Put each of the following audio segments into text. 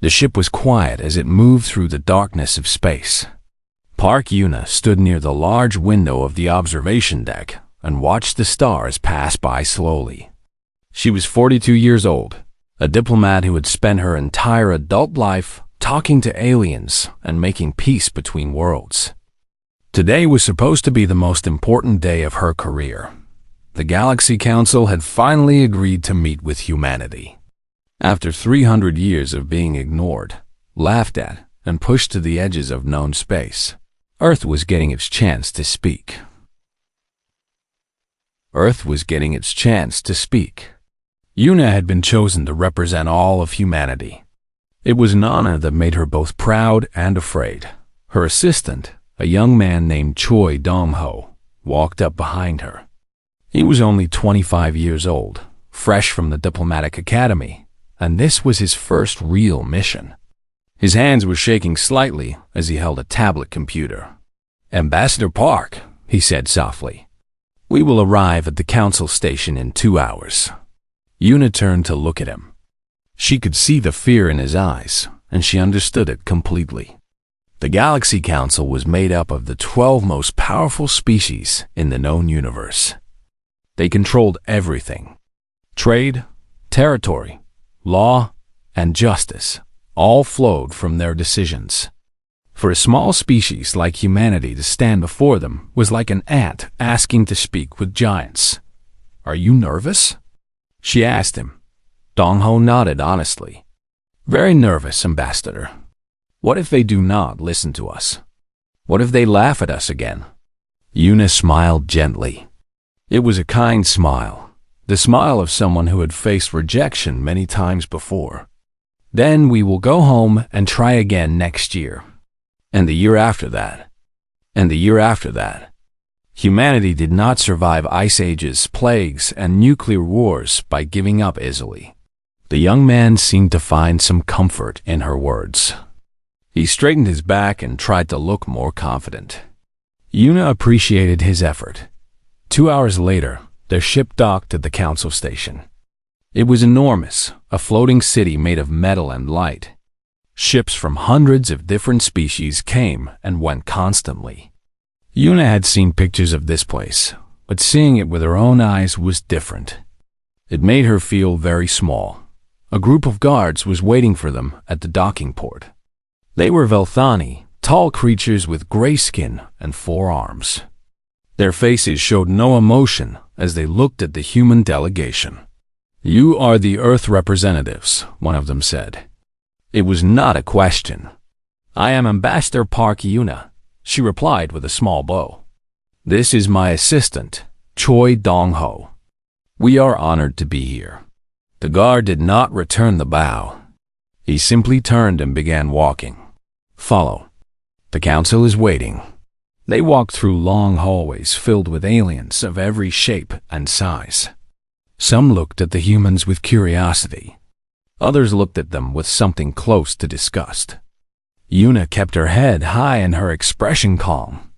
The ship was quiet as it moved through the darkness of space. Park Yuna stood near the large window of the observation deck and watched the stars pass by slowly. She was 42 years old, a diplomat who had spent her entire adult life talking to aliens and making peace between worlds. Today was supposed to be the most important day of her career. The Galaxy Council had finally agreed to meet with humanity. After 300 years of being ignored, laughed at, and pushed to the edges of known space, Earth was getting its chance to speak. Yuna had been chosen to represent all of humanity. It was an honor that made her both proud and afraid. Her assistant, a young man named Choi Dong-ho, walked up behind her. He was only 25 years old, fresh from the diplomatic academy, and this was his first real mission. His hands were shaking slightly as he held a tablet computer. "Ambassador Park," he said softly, "we will arrive at the council station in 2 hours." Yuna turned to look at him. She could see the fear in his eyes, and she understood it completely. The Galaxy Council was made up of the 12 most powerful species in the known universe. They controlled everything. Trade, territory, law, and justice all flowed from their decisions. For a small species like humanity to stand before them was like an ant asking to speak with giants. "Are you nervous?" she asked him. Dong-ho nodded honestly. "Very nervous, Ambassador. What if they do not listen to us? What if they laugh at us again?" Yuna smiled gently. It was a kind smile, the smile of someone who had faced rejection many times before. "Then we will go home and try again next year. And the year after that. And the year after that." Humanity did not survive ice ages, plagues, and nuclear wars by giving up easily. The young man seemed to find some comfort in her words. He straightened his back and tried to look more confident. Yuna appreciated his effort. 2 hours later, their ship docked at the council station. It was enormous, a floating city made of metal and light. Ships from hundreds of different species came and went constantly. Yuna had seen pictures of this place, but seeing it with her own eyes was different. It made her feel very small. A group of guards was waiting for them at the docking port. They were Velthani, tall creatures with gray skin and 4 arms. Their faces showed no emotion as they looked at the human delegation. "You are the Earth representatives," one of them said. It was not a question. "I am Ambassador Park Yuna," she replied with a small bow. "This is my assistant, Choi Dong-ho. We are honored to be here." The guard did not return the bow. He simply turned and began walking. "Follow. The council is waiting." They walked through long hallways filled with aliens of every shape and size. Some looked at the humans with curiosity. Others looked at them with something close to disgust. Yuna kept her head high and her expression calm.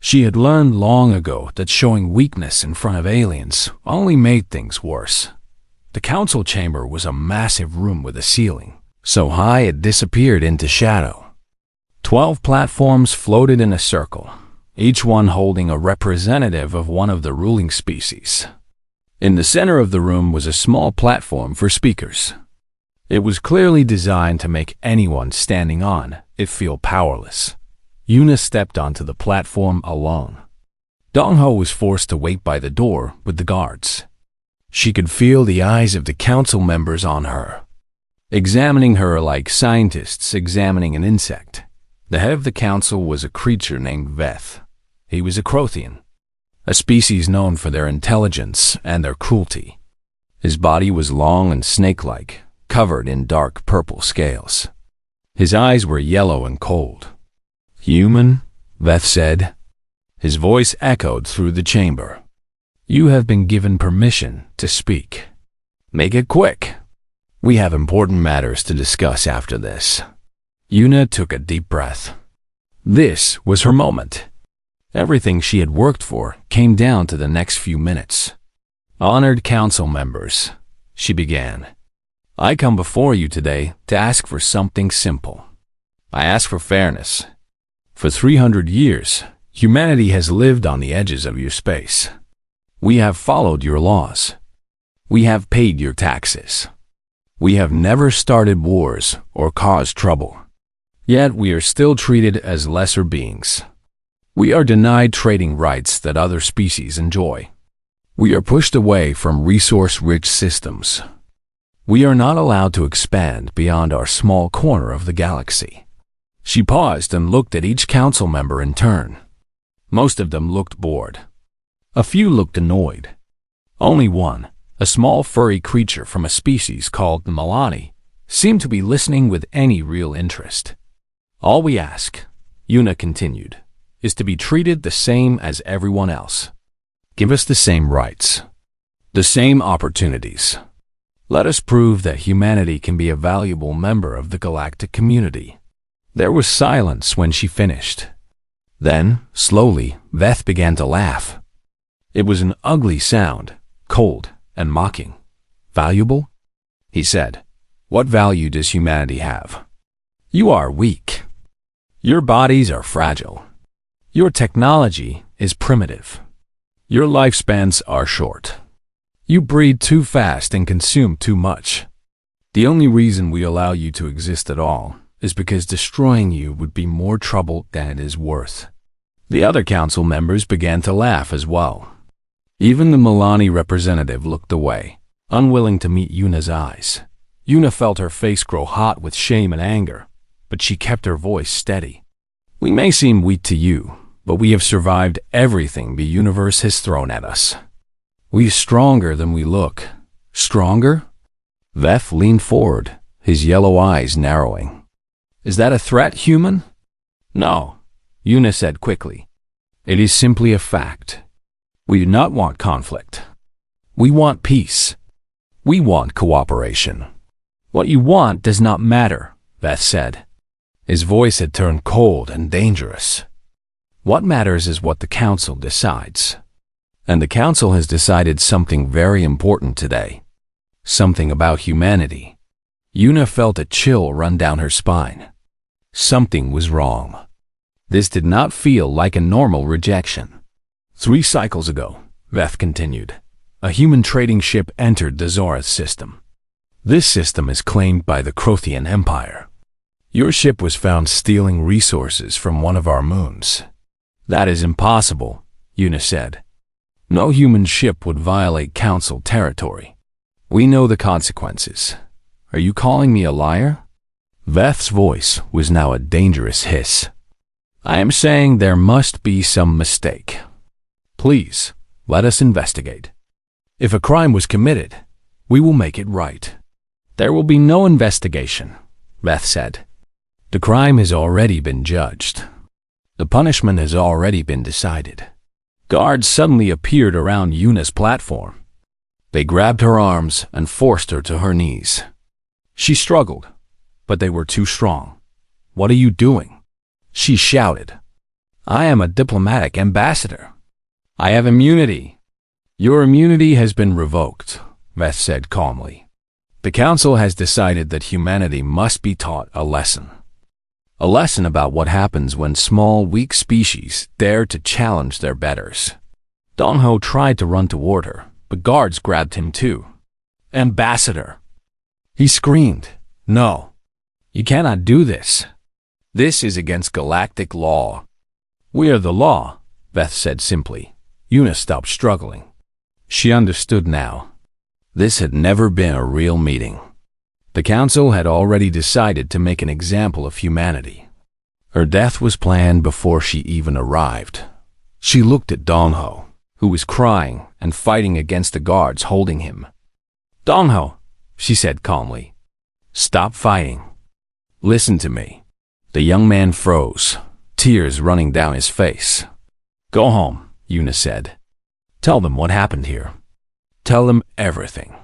She had learned long ago that showing weakness in front of aliens only made things worse. The council chamber was a massive room with a ceiling, so high it disappeared into shadow. 12 platforms floated in a circle, each one holding a representative of one of the ruling species. In the center of the room was a small platform for speakers. It was clearly designed to make anyone standing on it feel powerless. Yuna stepped onto the platform alone. Dong-ho was forced to wait by the door with the guards. She could feel the eyes of the council members on her, examining her like scientists examining an insect. The head of the council was a creature named Veth. He was a Crothian, a species known for their intelligence and their cruelty. His body was long and snake-like, covered in dark purple scales. His eyes were yellow and cold. "Human," Veth said. His voice echoed through the chamber. "You have been given permission to speak. Make it quick. We have important matters to discuss after this." Yuna took a deep breath. This was her moment. Everything she had worked for came down to the next few minutes. "Honored council members," she began. I come before you today to ask for something simple. I ask for fairness. For 300 years, humanity has lived on the edges of your space. We have followed your laws. We have paid your taxes. We have never started wars or caused trouble. Yet we are still treated as lesser beings. We are denied trading rights that other species enjoy. We are pushed away from resource-rich systems. We are not allowed to expand beyond our small corner of the galaxy. She paused and looked at each council member in turn. Most of them looked bored. A few looked annoyed. Only one, a small furry creature from a species called the Milani, seemed to be listening with any real interest. All we ask, Yuna continued, is to be treated the same as everyone else. Give us the same rights, the same opportunities. Let us prove that humanity can be a valuable member of the galactic community. There was silence when she finished. Then, slowly, Veth began to laugh. It was an ugly sound, cold and mocking. Valuable? He said. What value does humanity have? You are weak. Your bodies are fragile. Your technology is primitive. Your lifespans are short. You breed too fast and consume too much. The only reason we allow you to exist at all is because destroying you would be more trouble than it is worth. The other council members began to laugh as well. Even the Milani representative looked away, unwilling to meet Yuna's eyes. Yuna felt her face grow hot with shame and anger, but she kept her voice steady. We may seem weak to you, but we have survived everything the universe has thrown at us. We are stronger than we look. Stronger? Veth leaned forward, his yellow eyes narrowing. Is that a threat, human? No, Yuna said quickly. It is simply a fact. We do not want conflict. We want peace. We want cooperation. What you want does not matter, Veth said. His voice had turned cold and dangerous. What matters is what the council decides. And the council has decided something very important today. Something about humanity. Yuna felt a chill run down her spine. Something was wrong. This did not feel like a normal rejection. 3 cycles ago, Veth continued, a human trading ship entered the Zorath system. This system is claimed by the Crothian Empire. Your ship was found stealing resources from one of our moons. That is impossible, Yuna said. No human ship would violate council territory. We know the consequences. Are you calling me a liar? Veth's voice was now a dangerous hiss. I am saying there must be some mistake. Please, let us investigate. If a crime was committed, we will make it right. There will be no investigation, Veth said. The crime has already been judged. The punishment has already been decided. Guards suddenly appeared around Yuna's platform. They grabbed her arms and forced her to her knees. She struggled, but they were too strong. What are you doing? She shouted. I am a diplomatic ambassador. I have immunity. Your immunity has been revoked, Veth said calmly. The council has decided that humanity must be taught a lesson. A lesson about what happens when small, weak species dare to challenge their betters. Dongho tried to run toward her, but guards grabbed him too. Ambassador! He screamed. No, you cannot do this. This is against galactic law. We are the law, Veth said simply. Yuna stopped struggling. She understood now. This had never been a real meeting. The council had already decided to make an example of humanity. Her death was planned before she even arrived. She looked at Dongho, who was crying and fighting against the guards holding him. Dongho, she said calmly, stop fighting. Listen to me. The young man froze, tears running down his face. Go home, Yuna said. Tell them what happened here. Tell them everything.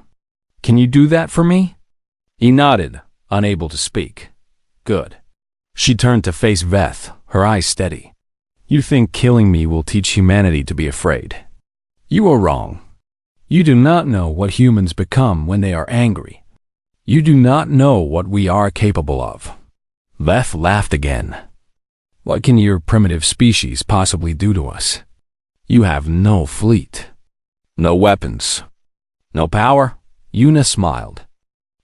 Can you do that for me? He nodded, unable to speak. Good. She turned to face Veth, her eyes steady. You think killing me will teach humanity to be afraid? You are wrong. You do not know what humans become when they are angry. You do not know what we are capable of." Veth laughed again. "What can your primitive species possibly do to us? You have no fleet, no weapons, no power." Yuna smiled.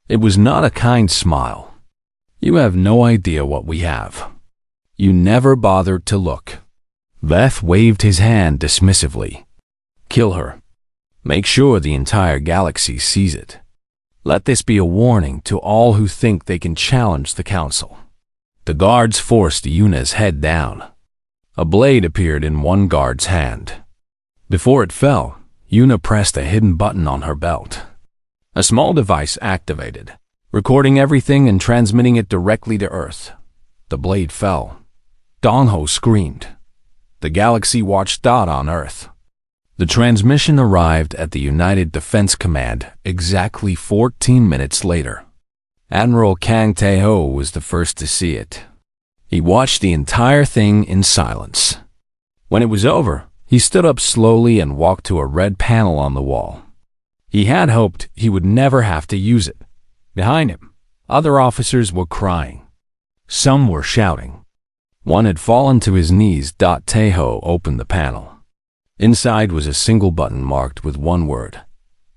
It was not a kind smile. "You have no idea what we have. You never bothered to look." Veth waved his hand dismissively. "Kill her. Make sure the entire galaxy sees it. Let this be a warning to all who think they can challenge the Council." The guards forced Yuna's head down. A blade appeared in one guard's hand. Before it fell, Yuna pressed a hidden button on her belt. A small device activated, recording everything and transmitting it directly to Earth. The blade fell. Dongho screamed. The galaxy watched dot on Earth. The transmission arrived at the United Defense Command exactly 14 minutes later. Admiral Kang Tae-ho was the first to see it. He watched the entire thing in silence. When it was over, he stood up slowly and walked to a red panel on the wall. He had hoped he would never have to use it. Behind him, other officers were crying. Some were shouting. One had fallen to his knees. Tae-ho opened the panel. Inside was a single button marked with one word: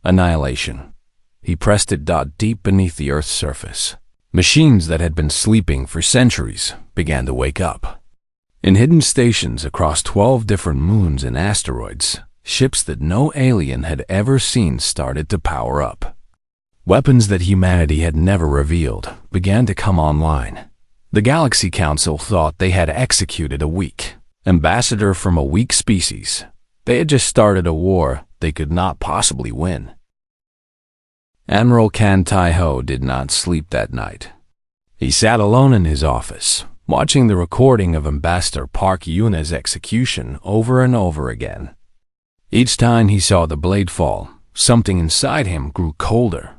Annihilation. He pressed it. Deep beneath the Earth's surface, machines that had been sleeping for centuries began to wake up. In hidden stations across 12 different moons and asteroids, ships that no alien had ever seen started to power up. Weapons that humanity had never revealed began to come online. The Galaxy Council thought they had executed a weak ambassador from a weak species. They had just started a war they could not possibly win. Admiral Kang Tae-ho did not sleep that night. He sat alone in his office, watching the recording of Ambassador Park Yuna's execution over and over again. Each time he saw the blade fall, something inside him grew colder.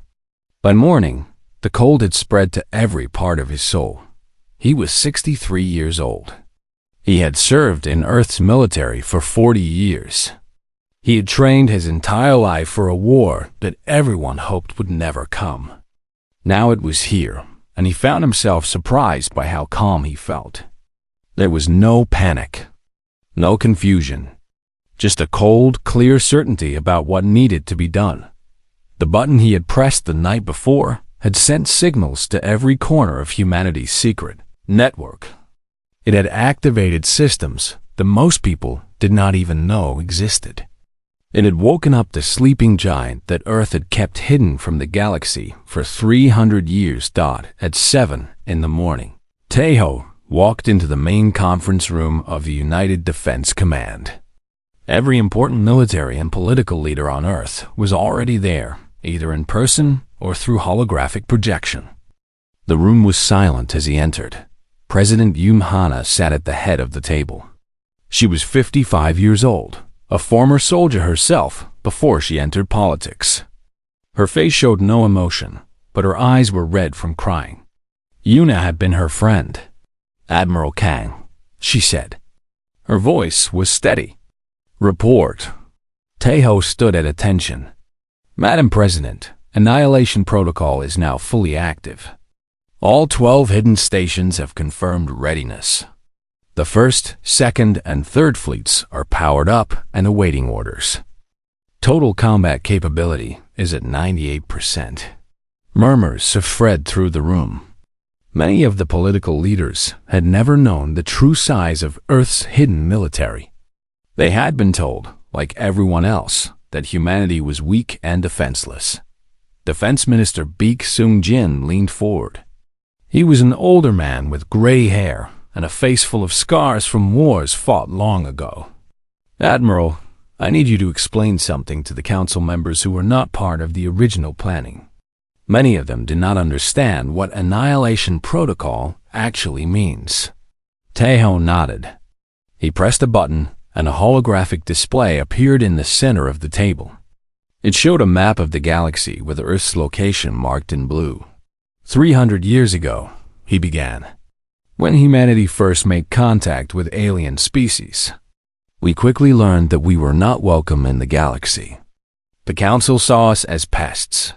By morning, the cold had spread to every part of his soul. He was 63 years old. He had served in Earth's military for 40 years. He had trained his entire life for a war that everyone hoped would never come. Now it was here, and he found himself surprised by how calm he felt. There was no panic, no confusion, just a cold, clear certainty about what needed to be done. The button he had pressed the night before had sent signals to every corner of humanity's secret network. It had activated systems that most people did not even know existed. It had woken up the sleeping giant that Earth had kept hidden from the galaxy for 300 years. At 7 in the morning, Tae-ho walked into the main conference room of the United Defense Command. Every important military and political leader on Earth was already there, either in person or through holographic projection. The room was silent as he entered. President Yoon Hana sat at the head of the table. She was 55 years old, a former soldier herself before she entered politics. Her face showed no emotion, but her eyes were red from crying. Yuna had been her friend. "Admiral Kang," she said. Her voice was steady. "Report." Tae-ho stood at attention. "Madam President, Annihilation Protocol is now fully active. All 12 hidden stations have confirmed readiness. The 1st, 2nd, and 3rd fleets are powered up and awaiting orders. Total combat capability is at 98%. Murmurs spread through the room. Many of the political leaders had never known the true size of Earth's hidden military. They had been told, like everyone else, that humanity was weak and defenseless. Defense Minister Baek Seung-jin leaned forward. He was an older man with gray hair and a face full of scars from wars fought long ago. "Admiral, I need you to explain something to the council members who were not part of the original planning. Many of them do not understand what Annihilation Protocol actually means." Tae-ho nodded. He pressed a button, and a holographic display appeared in the center of the table. It showed a map of the galaxy with Earth's location marked in blue. 300 years ago, he began, when humanity first made contact with alien species, we quickly learned that we were not welcome in the galaxy. The Council saw us as pests.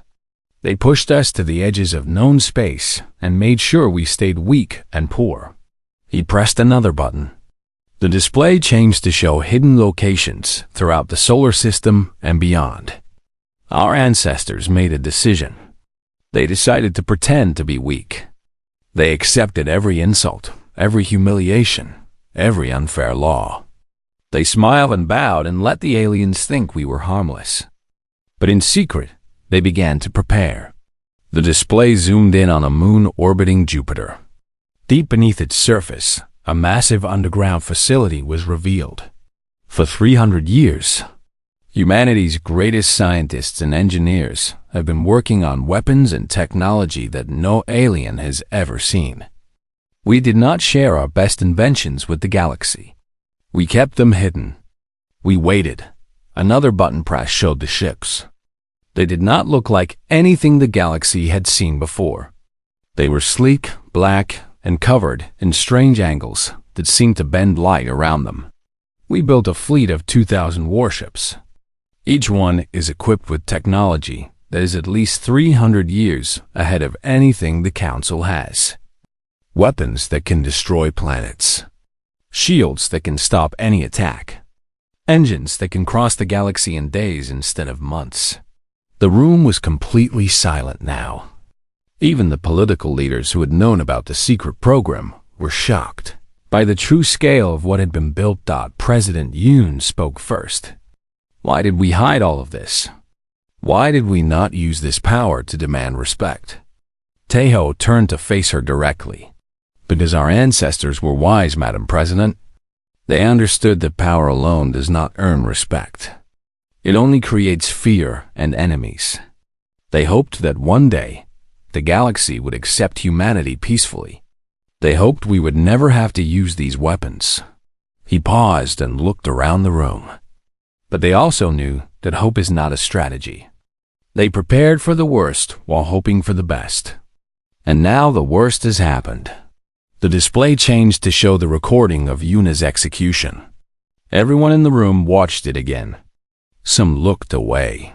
They pushed us to the edges of known space and made sure we stayed weak and poor. He pressed another button. The display changed to show hidden locations throughout the solar system and beyond. Our ancestors made a decision. They decided to pretend to be weak. They accepted every insult, every humiliation, every unfair law. They smiled and bowed and let the aliens think we were harmless. But in secret, they began to prepare. The display zoomed in on a moon orbiting Jupiter. Deep beneath its surface, a massive underground facility was revealed. For 300 years, humanity's greatest scientists and engineers have been working on weapons and technology that no alien has ever seen. We did not share our best inventions with the galaxy. We kept them hidden. We waited. Another button press showed the ships. They did not look like anything the galaxy had seen before. They were sleek, black, and covered in strange angles that seemed to bend light around them. We built a fleet of 2,000 warships. Each one is equipped with technology that is at least 300 years ahead of anything the Council has. Weapons that can destroy planets. Shields that can stop any attack. Engines that can cross the galaxy in days instead of months. The room was completely silent now. Even the political leaders who had known about the secret program were shocked by the true scale of what had been built. President Yoon spoke first. Why did we hide all of this? Why did we not use this power to demand respect? Taeho turned to face her directly. Because our ancestors were wise, Madam President. They understood that power alone does not earn respect. It only creates fear and enemies. They hoped that one day, the galaxy would accept humanity peacefully. They hoped we would never have to use these weapons. He paused and looked around the room. But they also knew that hope is not a strategy. They prepared for the worst while hoping for the best. And now the worst has happened. The display changed to show the recording of Yuna's execution. Everyone in the room watched it again. Some looked away.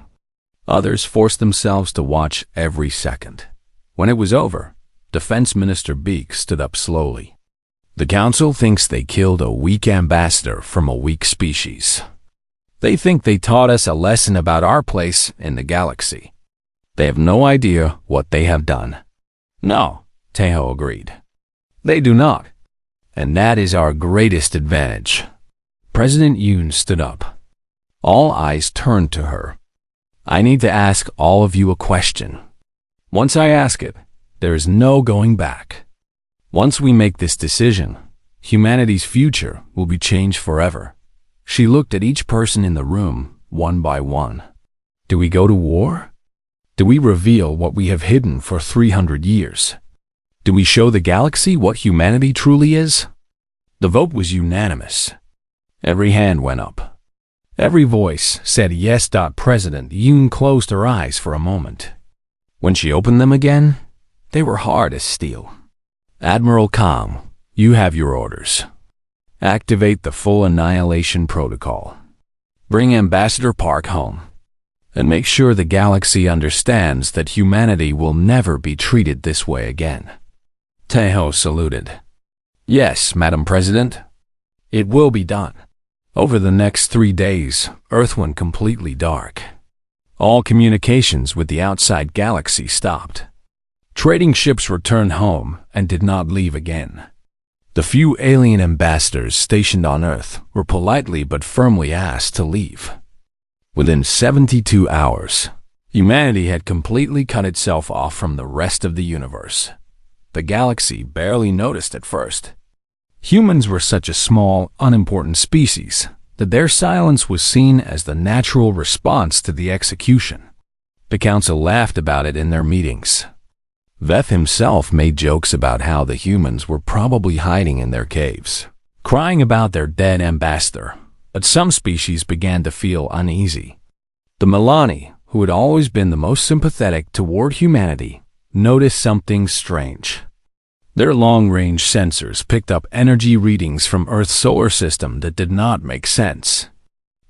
Others forced themselves to watch every second. When it was over, Defense Minister Beek stood up slowly. The Council thinks they killed a weak ambassador from a weak species. They think they taught us a lesson about our place in the galaxy. They have no idea what they have done. No, Taeho agreed. They do not. And that is our greatest advantage. President Yoon stood up. All eyes turned to her. I need to ask all of you a question. Once I ask it, there is no going back. Once we make this decision, humanity's future will be changed forever. She looked at each person in the room, one by one. Do we go to war? Do we reveal what we have hidden for 300 years? Do we show the galaxy what humanity truly is? The vote was unanimous. Every hand went up. Every voice said yes. President Yoon closed her eyes for a moment. When she opened them again, they were hard as steel. Admiral Kang, you have your orders. Activate the full annihilation protocol. Bring Ambassador Park home. And make sure the galaxy understands that humanity will never be treated this way again. Taeho saluted. Yes, Madam President. It will be done. Over the next 3 days, Earth went completely dark. All communications with the outside galaxy stopped. Trading ships returned home and did not leave again. The few alien ambassadors stationed on Earth were politely but firmly asked to leave. Within 72 hours, humanity had completely cut itself off from the rest of the universe. The galaxy barely noticed at first. Humans were such a small, unimportant species that their silence was seen as the natural response to the execution. The Council laughed about it in their meetings. Veth himself made jokes about how the humans were probably hiding in their caves, crying about their dead ambassador, but some species began to feel uneasy. The Milani, who had always been the most sympathetic toward humanity, noticed something strange. Their long-range sensors picked up energy readings from Earth's solar system that did not make sense.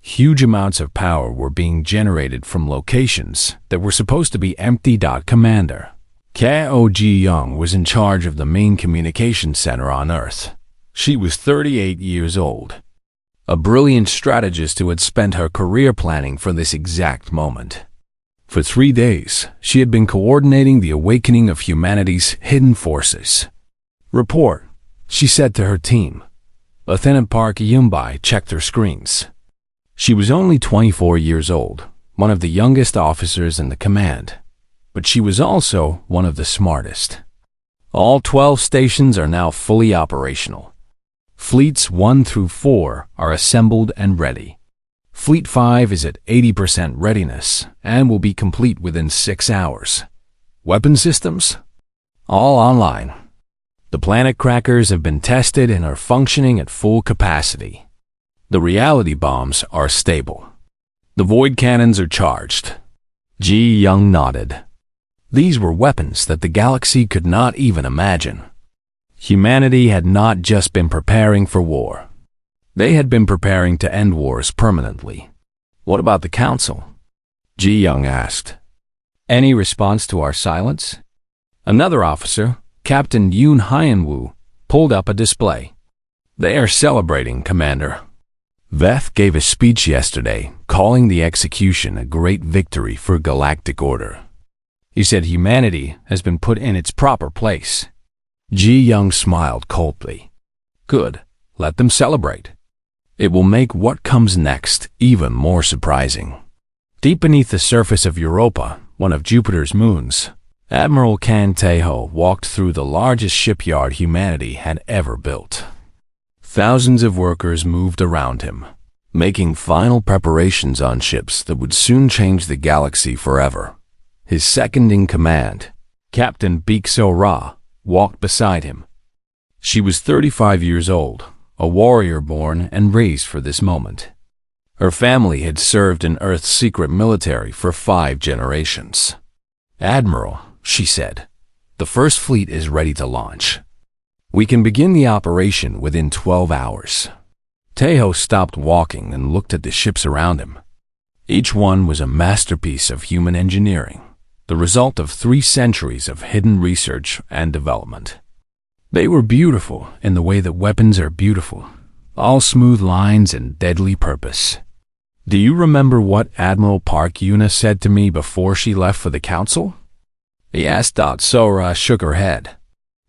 Huge amounts of power were being generated from locations that were supposed to be empty. Commander Ko Ji Young was in charge of the main communication center on Earth. She was 38 years old, a brilliant strategist who had spent her career planning for this exact moment. For 3 days, she had been coordinating the awakening of humanity's hidden forces. "Report," she said to her team. Lieutenant Park Yumbai checked her screens. She was only 24 years old, one of the youngest officers in the command, but she was also one of the smartest. All 12 stations are now fully operational. Fleets 1 through 4 are assembled and ready. Fleet 5 is at 80% readiness and will be complete within 6 hours. Weapon systems? All online. The planet crackers have been tested and are functioning at full capacity. The reality bombs are stable. The void cannons are charged. Ji Young nodded. These were weapons that the galaxy could not even imagine. Humanity had not just been preparing for war. They had been preparing to end wars permanently. "What about the Council?" Ji Young asked. "Any response to our silence?" Another officer, Captain Yoon Hyun-woo, pulled up a display. "They are celebrating, Commander." Veth gave a speech yesterday, calling the execution a great victory for galactic order. He said humanity has been put in its proper place. Ji Young smiled coldly. "Good, let them celebrate. It will make what comes next even more surprising." Deep beneath the surface of Europa, one of Jupiter's moons, Admiral Kan Tae-ho walked through the largest shipyard humanity had ever built. Thousands of workers moved around him, making final preparations on ships that would soon change the galaxy forever. His second-in-command, Captain Baek-so-ra, walked beside him. She was 35 years old, a warrior born and raised for this moment. Her family had served in Earth's secret military for 5 generations. "Admiral," she said, "the first fleet is ready to launch. We can begin the operation within 12 hours. Tae-ho stopped walking and looked at the ships around him. Each one was a masterpiece of human engineering, the result of 3 centuries of hidden research and development. They were beautiful in the way that weapons are beautiful, all smooth lines and deadly purpose. Do you remember what Admiral Park Yuna said to me before she left for the Council?" He asked. Sora shook her head.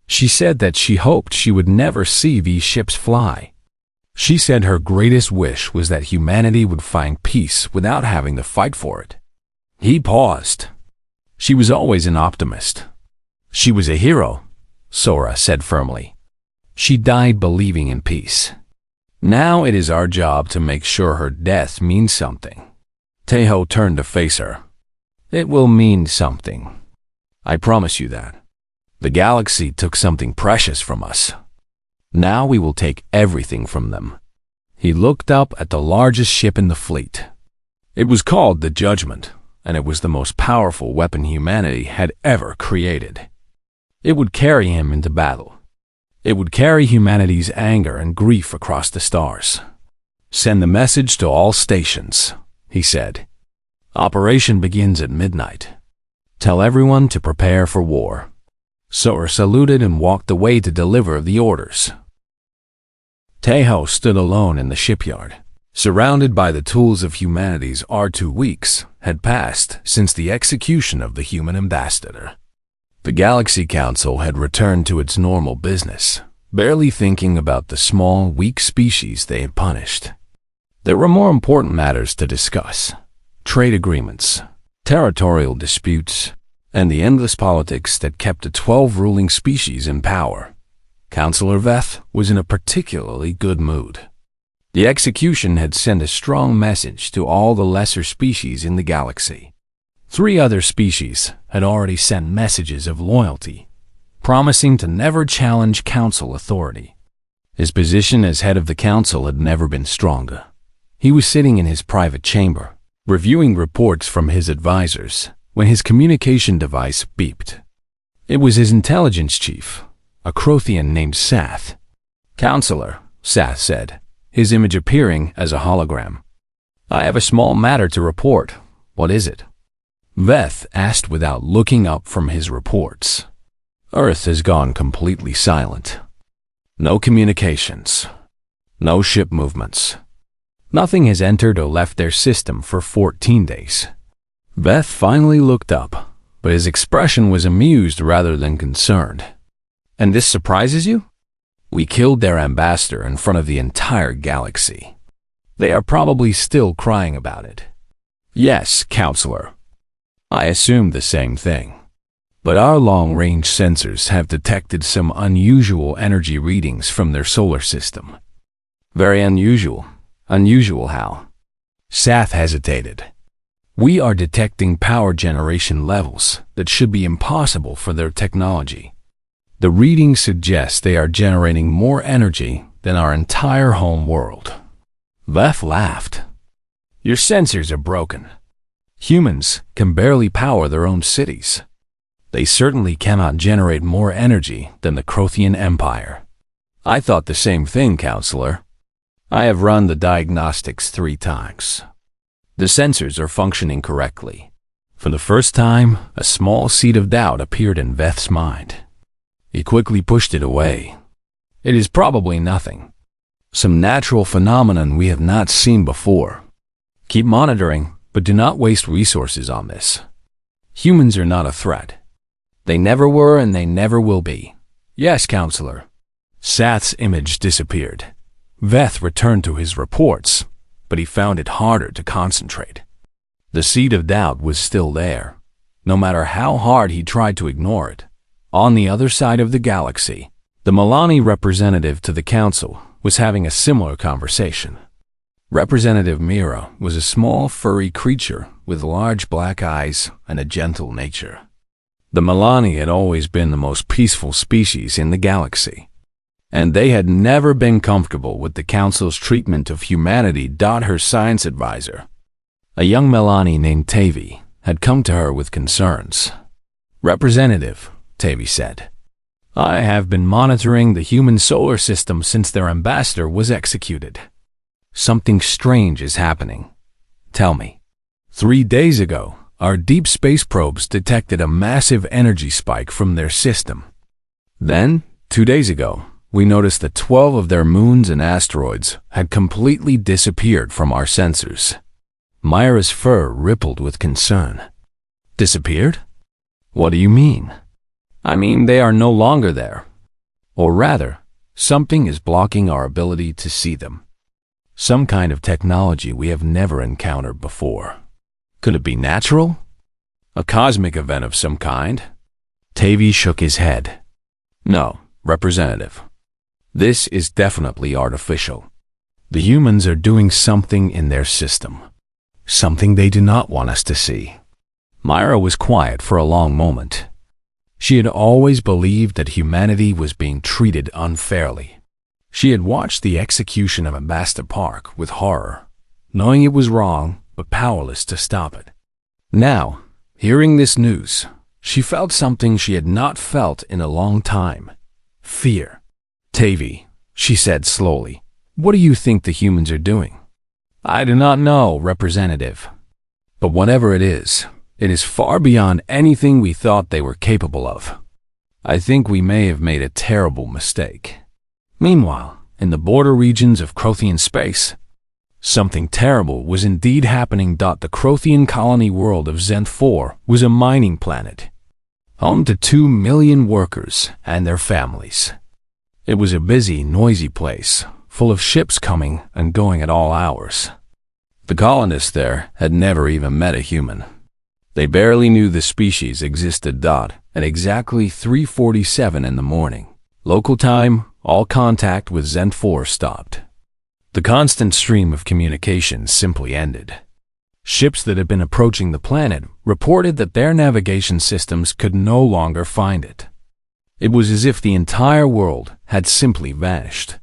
She said that she hoped she would never see these ships fly. She said her greatest wish was that humanity would find peace without having to fight for it. He paused. "She was always an optimist." "She was a hero," Sora said firmly. "She died believing in peace. Now it is our job to make sure her death means something." Tae-ho turned to face her. "It will mean something. I promise you that. The galaxy took something precious from us. Now we will take everything from them." He looked up at the largest ship in the fleet. It was called the Judgment, and it was the most powerful weapon humanity had ever created. It would carry him into battle. It would carry humanity's anger and grief across the stars. "Send the message to all stations," he said. "Operation begins at midnight. Tell everyone to prepare for war." Sora saluted and walked away to deliver the orders. Tae-ho stood alone in the shipyard, surrounded by the tools of humanity's R2 weeks had passed since the execution of the human ambassador. The Galaxy Council had returned to its normal business, barely thinking about the small, weak species they had punished. There were more important matters to discuss: trade agreements, territorial disputes, and the endless politics that kept the 12 ruling species in power. Counselor Veth was in a particularly good mood. The execution had sent a strong message to all the lesser species in the galaxy. 3 other species had already sent messages of loyalty, promising to never challenge council authority. His position as head of the council had never been stronger. He was sitting in his private chamber, reviewing reports from his advisors, when his communication device beeped. It was his intelligence chief, a Crothian named Sath. "Counselor," Sath said, his image appearing as a hologram. I have a small matter to report. What is it? Veth asked without looking up from his reports. Earth has gone completely silent. No communications. No ship movements. Nothing has entered or left their system for 14 days. Veth finally looked up, but his expression was amused rather than concerned. And this surprises you? We killed their ambassador in front of the entire galaxy. They are probably still crying about it. Yes, Counselor. I assumed the same thing. But our long-range sensors have detected some unusual energy readings from their solar system. Very unusual. Unusual how? Sath hesitated. We are detecting power generation levels that should be impossible for their technology. The readings suggest they are generating more energy than our entire home world. Veth laughed. Your sensors are broken. Humans can barely power their own cities. They certainly cannot generate more energy than the Crothian Empire. I thought the same thing, Counselor. I have run the diagnostics 3 times. The sensors are functioning correctly. For the first time, a small seed of doubt appeared in Veth's mind. He quickly pushed it away. It is probably nothing. Some natural phenomenon we have not seen before. Keep monitoring, but do not waste resources on this. Humans are not a threat. They never were and they never will be. Yes, Counselor. Sath's image disappeared. Veth returned to his reports, but he found it harder to concentrate. The seed of doubt was still there, no matter how hard he tried to ignore it. On the other side of the galaxy, the Milani representative to the council was having a similar conversation. Representative Mira was a small, furry creature with large black eyes and a gentle nature. The Milani had always been the most peaceful species in the galaxy, and they had never been comfortable with the council's treatment of humanity. Her science advisor, a young Milani named Tavi, had come to her with concerns. Representative, Tavi said, I have been monitoring the human solar system since their ambassador was executed. Something strange is happening. Tell me. 3 days ago, our deep space probes detected a massive energy spike from their system. Then, 2 days ago, we noticed that 12 of their moons and asteroids had completely disappeared from our sensors. Myra's fur rippled with concern. Disappeared? What do you mean? I mean they are no longer there. Or rather, something is blocking our ability to see them. Some kind of technology we have never encountered before. Could it be natural? A cosmic event of some kind? Tavi shook his head. No, Representative. This is definitely artificial. The humans are doing something in their system. Something they do not want us to see. Myra was quiet for a long moment. She had always believed that humanity was being treated unfairly. She had watched the execution of Ambassador Park with horror, knowing it was wrong but powerless to stop it. Now, hearing this news, she felt something she had not felt in a long time. Fear. Tavi, she said slowly, what do you think the humans are doing? I do not know, Representative. But whatever it is far beyond anything we thought they were capable of. I think we may have made a terrible mistake. Meanwhile, in the border regions of Crothian space, something terrible was indeed happening. The Crothian colony world of Zenth 4 was a mining planet, home to 2 million workers and their families. It was a busy, noisy place, full of ships coming and going at all hours. The colonists there had never even met a human. They barely knew the species existed. At exactly 3:47 in the morning, local time, all contact with Zenth 4 stopped. The constant stream of communications simply ended. Ships that had been approaching the planet reported that their navigation systems could no longer find it. It was as if the entire world had simply vanished.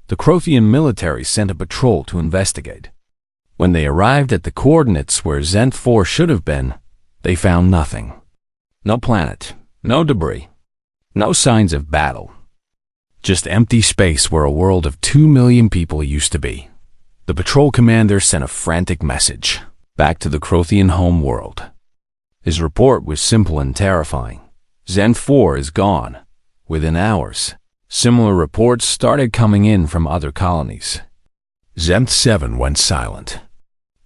The Crothian military sent a patrol to investigate. When they arrived at the coordinates where Zenth 4 should have been, they found nothing. No planet, no debris, no signs of battle. Just empty space where a world of 2 million people used to be. The patrol commander sent a frantic message back to the Crothian homeworld. His report was simple and terrifying. Zenth 4 is gone. Within hours, similar reports started coming in from other colonies. Zenth 7 went silent.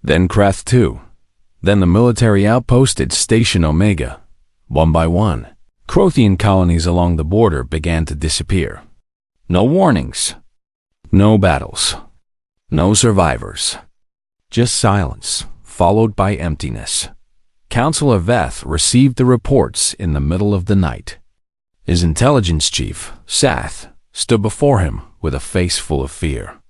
Then Kreth 2. Then the military outpost at Station Omega. One by one, Crothian colonies along the border began to disappear. No warnings. No battles. No survivors. Just silence, followed by emptiness. Counselor Veth received the reports in the middle of the night. His intelligence chief, Sath, stood before him with a face full of fear.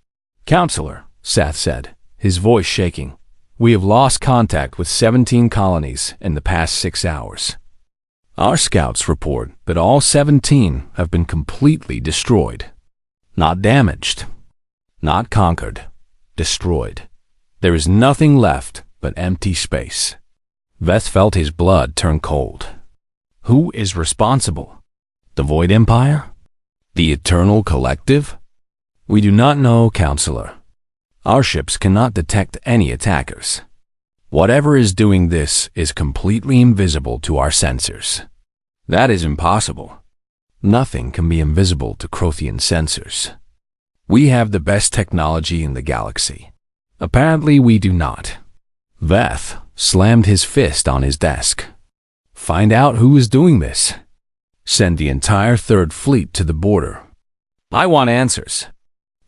"Counselor," Sath said, his voice shaking, "we have lost contact with 17 colonies in the past 6 hours. Our scouts report that all 17 have been completely destroyed. Not damaged. Not conquered. Destroyed. There is nothing left but empty space." Veth felt his blood turn cold. Who is responsible? The Void Empire? The Eternal Collective? We do not know, Counselor. Our ships cannot detect any attackers. Whatever is doing this is completely invisible to our sensors. That is impossible. Nothing can be invisible to Crothian sensors. We have the best technology in the galaxy. Apparently we do not. Veth slammed his fist on his desk. Find out who is doing this. Send the entire Third Fleet to the border. I want answers.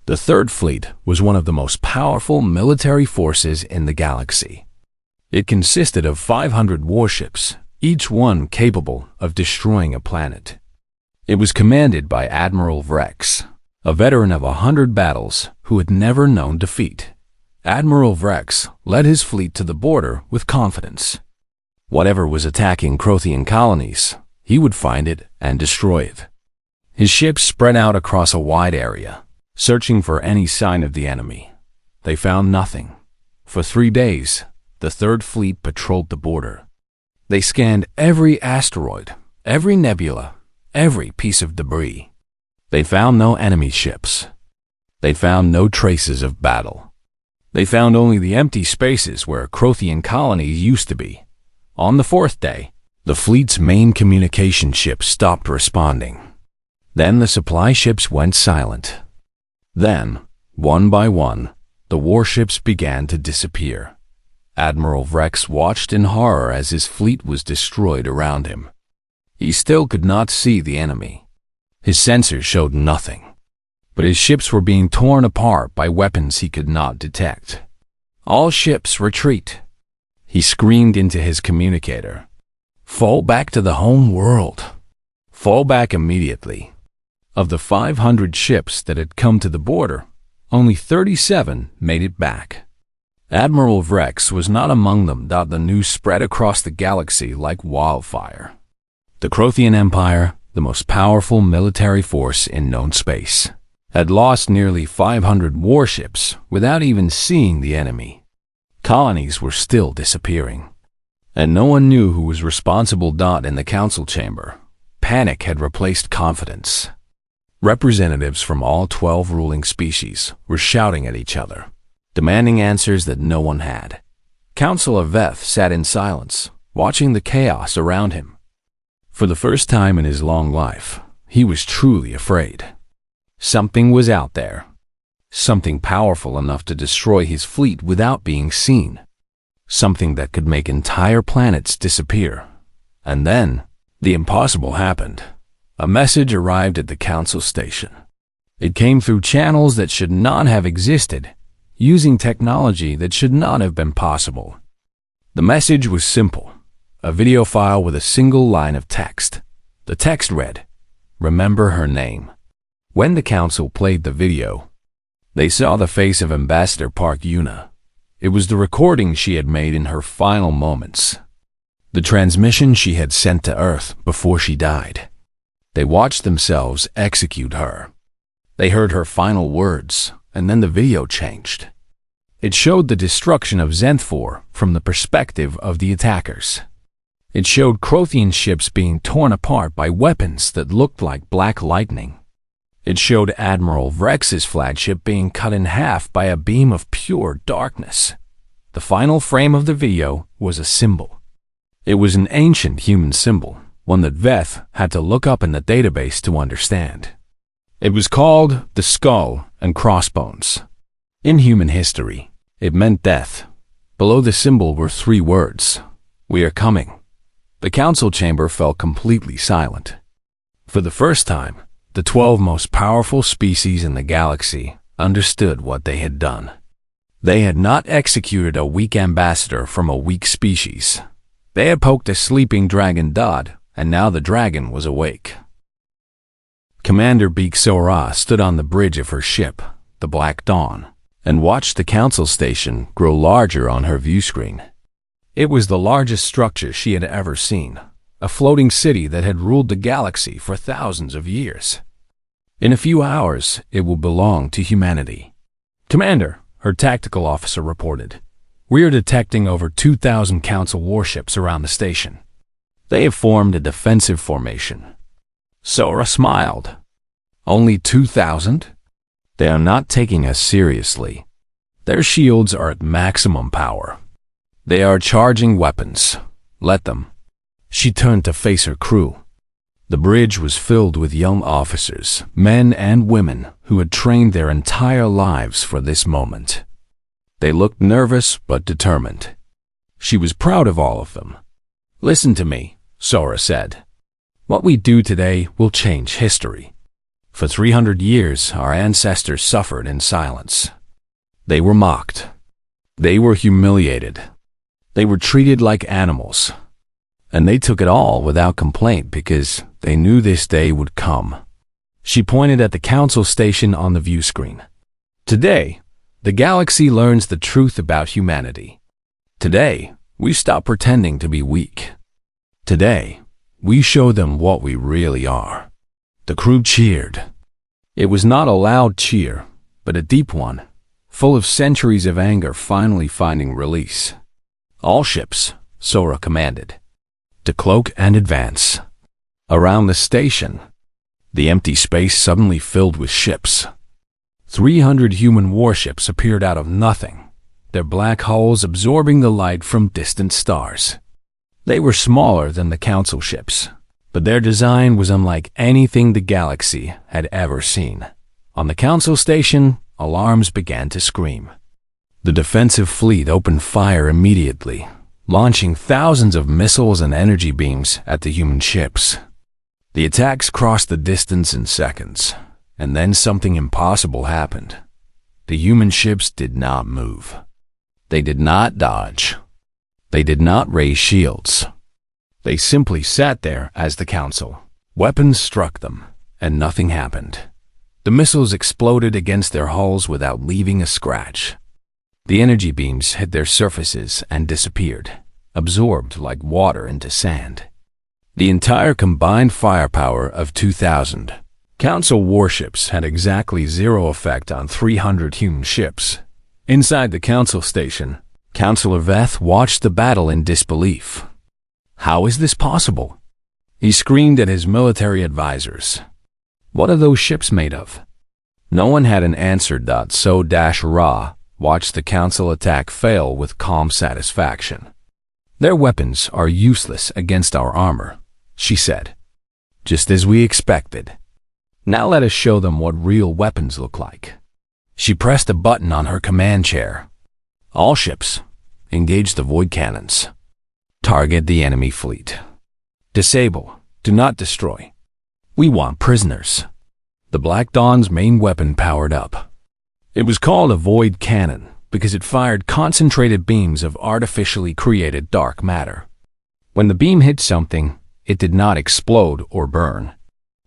The Third Fleet was one of the most powerful military forces in the galaxy. It consisted of 500 warships, each one capable of destroying a planet. It was commanded by Admiral Vrex, a veteran of 100 battles who had never known defeat. Admiral Vrex led his fleet to the border with confidence. Whatever was attacking Crothian colonies, he would find it and destroy it. His ships spread out across a wide area, searching for any sign of the enemy. They found nothing. For 3 days, the Third Fleet patrolled the border. They scanned every asteroid, every nebula, every piece of debris. They found no enemy ships. They found no traces of battle. They found only the empty spaces where Crothian colonies used to be. On the 4th day, the fleet's main communication ships stopped responding. Then the supply ships went silent. Then, one by one, the warships began to disappear. Admiral Vrex watched in horror as his fleet was destroyed around him. He still could not see the enemy. His sensors showed nothing. But his ships were being torn apart by weapons he could not detect. All ships retreat. He screamed into his communicator. Fall back to the home world. Fall back immediately. Of the 500 ships that had come to the border, only 37 made it back. Admiral Vrex was not among them. The news spread across the galaxy like wildfire. The Crothian Empire, the most powerful military force in known space, had lost nearly 500 warships without even seeing the enemy. Colonies were still disappearing, and no one knew who was responsible. In the council chamber, panic had replaced confidence. Representatives from all 12 ruling species were shouting at each other, demanding answers that no one had. Counselor Veth sat in silence, watching the chaos around him. For the first time in his long life, he was truly afraid. Something was out there. Something powerful enough to destroy his fleet without being seen. Something that could make entire planets disappear. And then, the impossible happened. A message arrived at the council station. It came through channels that should not have existed, using technology that should not have been possible. The message was simple. A video file with a single line of text. The text read, "Remember her name." When the council played the video, they saw the face of Ambassador Park Yuna. It was the recording she had made in her final moments. The transmission she had sent to Earth before she died. They watched themselves execute her. They heard her final words, and then the video changed. It showed the destruction of Zenth 4 from the perspective of the attackers. It showed Crothian ships being torn apart by weapons that looked like black lightning. It showed Admiral Vrex's flagship being cut in half by a beam of pure darkness. The final frame of the video was a symbol. It was an ancient human symbol, one that Veth had to look up in the database to understand. It was called the skull and crossbones. In human history, it meant death. Below the symbol were 3 words: "We are coming." The council chamber fell completely silent. For the first time, the 12 most powerful species in the galaxy understood what they had done. They had not executed a weak ambassador from a weak species. They had poked a sleeping dragon dot, and now the dragon was awake. Commander Beak Sora stood on the bridge of her ship, the Black Dawn, and watched the council station grow larger on her view screen. It was the largest structure she had ever seen, a floating city that had ruled the galaxy for thousands of years. In a few hours, it will belong to humanity. "Commander," her tactical officer reported, "we are detecting over 2,000 council warships around the station. They have formed a defensive formation." Sora smiled. "Only 2,000? They are not taking us seriously. Their shields are at maximum power. They are charging weapons. Let them." She turned to face her crew. The bridge was filled with young officers, men and women who had trained their entire lives for this moment. They looked nervous but determined. She was proud of all of them. "Listen to me," Sora said. "What we do today will change history. For 300 years, our ancestors suffered in silence. They were mocked. They were humiliated. They were treated like animals. And they took it all without complaint because they knew this day would come." She pointed at the council station on the view screen. "Today, the galaxy learns the truth about humanity. Today, we stop pretending to be weak. Today, we show them what we really are." The crew cheered. It was not a loud cheer, but a deep one, full of centuries of anger finally finding release. "All ships," Sora commanded, "to cloak and advance." Around the station, the empty space suddenly filled with ships. 300 human warships appeared out of nothing, their black hulls absorbing the light from distant stars. They were smaller than the council ships, but their design was unlike anything the galaxy had ever seen. On the council station, alarms began to scream. The defensive fleet opened fire immediately, launching thousands of missiles and energy beams at the human ships. The attacks crossed the distance in seconds, and then something impossible happened. The human ships did not move. They did not dodge. They did not raise shields. They simply sat there as the council. Weapons struck them, and nothing happened. The missiles exploded against their hulls without leaving a scratch. The energy beams hit their surfaces and disappeared, absorbed like water into sand. The entire combined firepower of 2,000 council warships had exactly zero effect on 300 human ships. Inside the council station, Councillor Veth watched the battle in disbelief. "How is this possible?" He screamed at his military advisors. "What are those ships made of?" No one had an answer. So-Ra watched the council attack fail with calm satisfaction. "Their weapons are useless against our armor," she said. "Just as we expected. Now let us show them what real weapons look like." She pressed a button on her command chair. "All ships, engage the void cannons. Target the enemy fleet. Disable, do not destroy. We want prisoners." The Black Dawn's main weapon powered up. It was called a void cannon because it fired concentrated beams of artificially created dark matter. When the beam hit something, it did not explode or burn.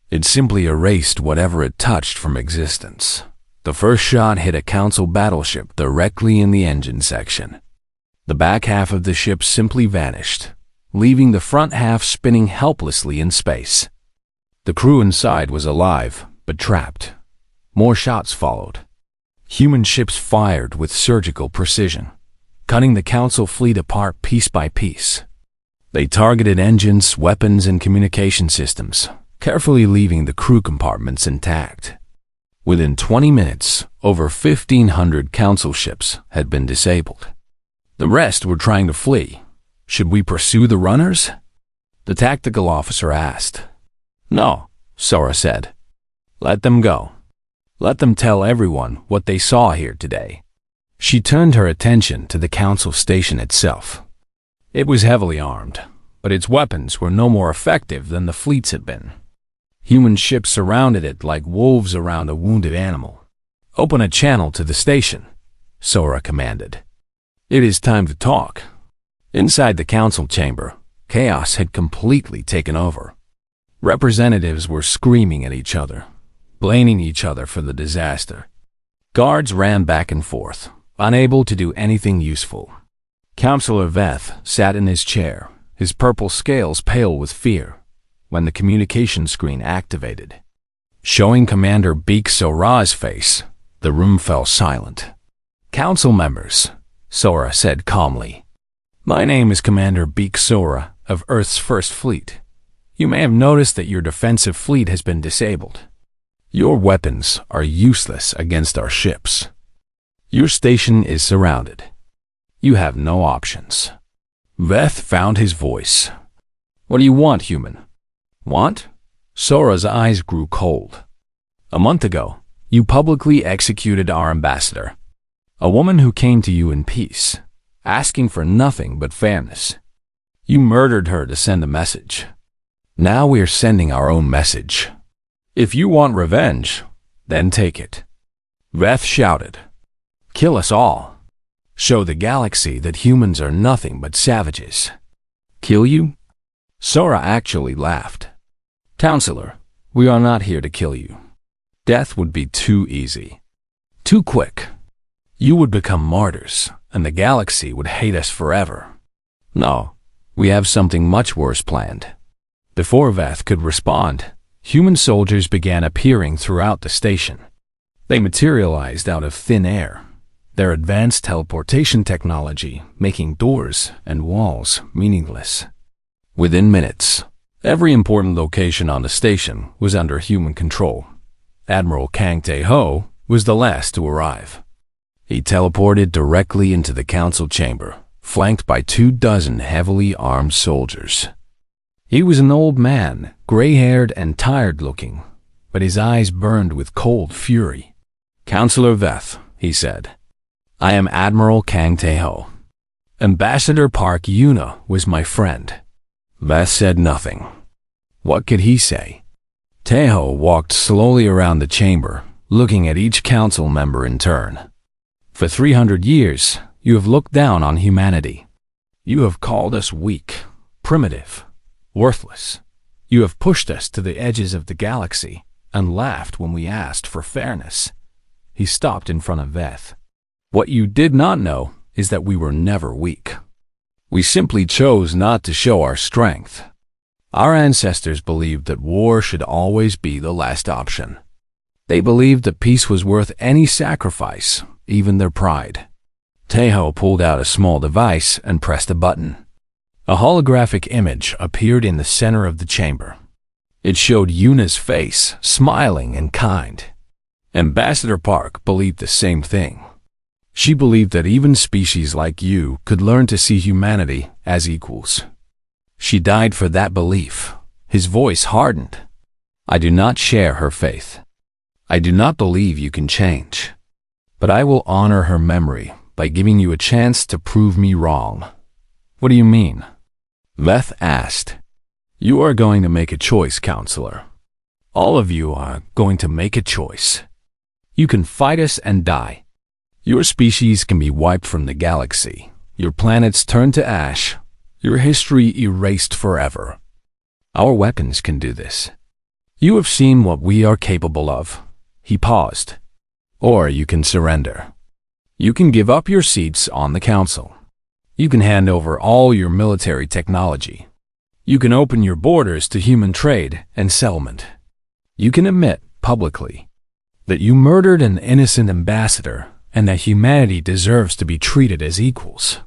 It simply erased whatever it touched from existence. The first shot hit a council battleship directly in the engine section. The back half of the ship simply vanished, leaving the front half spinning helplessly in space. The crew inside was alive, but trapped. More shots followed. Human ships fired with surgical precision, cutting the council fleet apart piece by piece. They targeted engines, weapons, and communication systems, carefully leaving the crew compartments intact. Within 20 minutes, over 1,500 council ships had been disabled. The rest were trying to flee. Should we pursue the runners? The tactical officer asked. No, Sora said. Let them go. Let them tell everyone what they saw here today. She turned her attention to the council station itself. It was heavily armed, but its weapons were no more effective than the fleets had been. Human ships surrounded it like wolves around a wounded animal. Open a channel to the station, Sora commanded. It is time to talk. Inside the council chamber, chaos had completely taken over. Representatives were screaming at each other, blaming each other for the disaster. Guards ran back and forth, unable to do anything useful. Counselor Veth sat in his chair, his purple scales pale with fear, when the communication screen activated. Showing Commander Beak Sora's face, the room fell silent. Council members, Sora said calmly. My name is Commander Beak Sora of Earth's First Fleet. You may have noticed that your defensive fleet has been disabled. Your weapons are useless against our ships. Your station is surrounded. You have no options. Veth found his voice. What do you want, human? Want? Sora's eyes grew cold. A month ago, you publicly executed our ambassador, a woman who came to you in peace, asking for nothing but fairness. You murdered her to send a message. Now we are sending our own message. If you want revenge, then take it. Veth shouted. Kill us all. Show the galaxy that humans are nothing but savages. Kill you? Sora actually laughed. Counselor, we are not here to kill you. Death would be too easy. Too quick. You would become martyrs, and the galaxy would hate us forever. No, we have something much worse planned. Before Veth could respond, human soldiers began appearing throughout the station. They materialized out of thin air, their advanced teleportation technology making doors and walls meaningless. Within minutes, every important location on the station was under human control. Admiral Kang Tae-ho was the last to arrive. He teleported directly into the council chamber, flanked by 24 heavily armed soldiers. He was an old man, gray-haired and tired-looking, but his eyes burned with cold fury. Counselor Veth, he said, I am Admiral Kang Tae-ho. Ambassador Park Yuna was my friend. Veth said nothing. What could he say? Tae-ho walked slowly around the chamber, looking at each council member in turn. For 300 years, you have looked down on humanity. You have called us weak, primitive, worthless. You have pushed us to the edges of the galaxy and laughed when we asked for fairness. He stopped in front of Veth. What you did not know is that we were never weak. We simply chose not to show our strength. Our ancestors believed that war should always be the last option. They believed that peace was worth any sacrifice, even their pride. Tae-ho pulled out a small device and pressed a button. A holographic image appeared in the center of the chamber. It showed Yuna's face, smiling and kind. Ambassador Park believed the same thing. She believed that even species like you could learn to see humanity as equals. She died for that belief. His voice hardened. I do not share her faith. I do not believe you can change. But I will honor her memory by giving you a chance to prove me wrong. What do you mean? Veth asked. You are going to make a choice, Counselor. All of you are going to make a choice. You can fight us and die. Your species can be wiped from the galaxy, your planets turned to ash, your history erased forever. Our weapons can do this. You have seen what we are capable of. He paused. Or you can surrender. You can give up your seats on the council. You can hand over all your military technology. You can open your borders to human trade and settlement. You can admit publicly that you murdered an innocent ambassador and that humanity deserves to be treated as equals.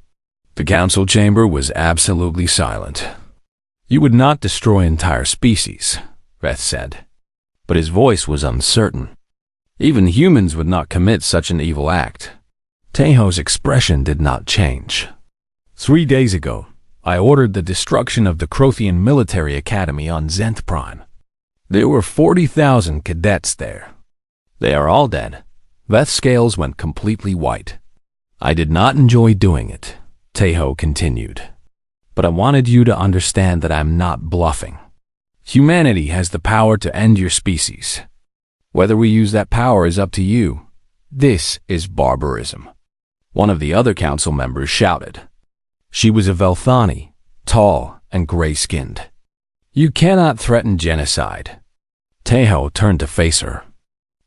The council chamber was absolutely silent. You would not destroy entire species, Veth said, but his voice was uncertain. Even humans would not commit such an evil act. Taeho's expression did not change. 3 days ago, I ordered the destruction of the Crothian Military Academy on Zenth Prime. There were 40,000 cadets there. They are all dead. Veth's scales went completely white. I did not enjoy doing it, Taeho continued. But I wanted you to understand that I'm not bluffing. Humanity has the power to end your species. Whether we use that power is up to you. This is barbarism. One of the other council members shouted. She was a Velthani, tall and gray-skinned. You cannot threaten genocide. Taeho turned to face her.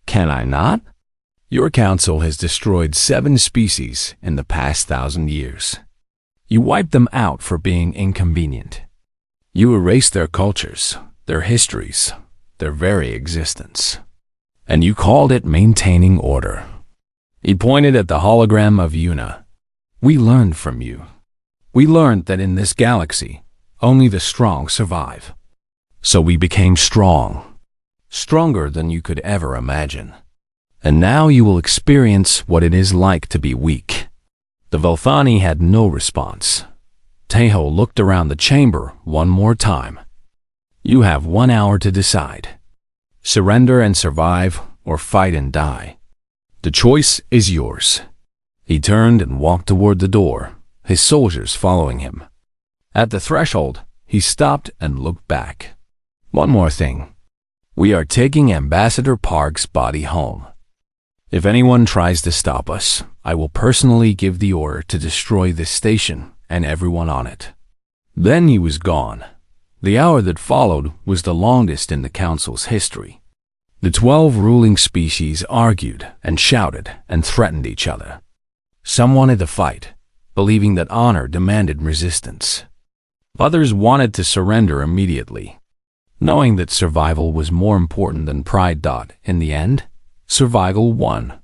Can I not? Your council has destroyed 7 species in the past 1,000 years. You wiped them out for being inconvenient. You erased their cultures, their histories, their very existence. And you called it maintaining order. He pointed at the hologram of Yuna. We learned from you. We learned that in this galaxy, only the strong survive. So we became strong. Stronger than you could ever imagine. And now you will experience what it is like to be weak. The Velthani had no response. Taeho looked around the chamber one more time. You have 1 hour to decide. Surrender and survive, or fight and die. The choice is yours. He turned and walked toward the door, his soldiers following him. At the threshold, he stopped and looked back. One more thing. We are taking Ambassador Park's body home. If anyone tries to stop us, I will personally give the order to destroy this station and everyone on it. Then he was gone. The hour that followed was the longest in the Council's history. The 12 ruling species argued and shouted and threatened each other. Some wanted to fight, believing that honor demanded resistance. Others wanted to surrender immediately, knowing that survival was more important than pride. In the end, survival won.